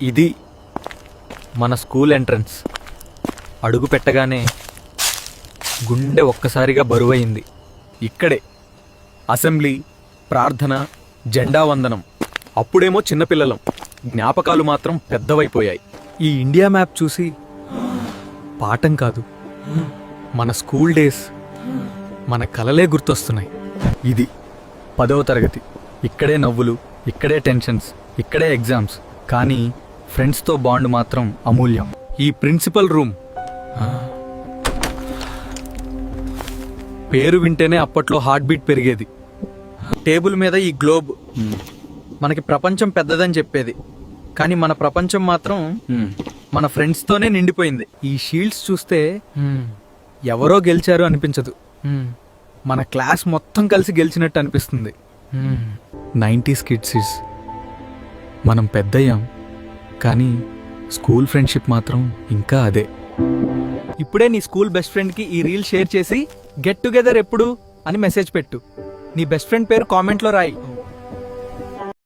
ఇది మన school entrance. అడుగు పెట్టగానే గుండె ఒక్కసారిగా బరువయింది. ఇక్కడే అసెంబ్లీ, ప్రార్థన, జెండా వందనం. అప్పుడేమో చిన్నపిల్లలం, జ్ఞాపకాలు మాత్రం పెద్దవైపోయాయి. ఈ ఇండియా మ్యాప్ చూసి పాఠం కాదు, మన స్కూల్ డేస్, మన కలలే గుర్తొస్తున్నాయి. ఇది 10వ తరగతి. ఇక్కడే నవ్వులు, ఇక్కడే టెన్షన్స్, ఇక్కడే ఎగ్జామ్స్. కానీ ఫ్రెండ్స్తో బాండ్ మాత్రం అమూల్యం. ఈ ప్రిన్సిపల్ రూమ్ పేరు వింటేనే అప్పట్లో హార్ట్ బీట్ పెరిగేది. టేబుల్ మీద ఈ గ్లోబ్ మనకి ప్రపంచం పెద్దదని చెప్పేది, కానీ మన ప్రపంచం మాత్రం మన ఫ్రెండ్స్తోనే నిండిపోయింది. ఈ షీల్డ్స్ చూస్తే ఎవరో గెలిచారు అనిపించదు, మన క్లాస్ మొత్తం కలిసి గెలిచినట్టు అనిపిస్తుంది. 90s kids. మనం పెద్దయ్యాం, కానీ స్కూల్ ఫ్రెండ్షిప్ మాత్రం ఇంకా అదే. ఇప్పుడే నీ స్కూల్ బెస్ట్ ఫ్రెండ్కి ఈ రీల్ షేర్ చేసి గెట్ టుగెదర్ ఎప్పుడు అని మెసేజ్ పెట్టు. నీ బెస్ట్ ఫ్రెండ్ పేరు కామెంట్లో రాయి.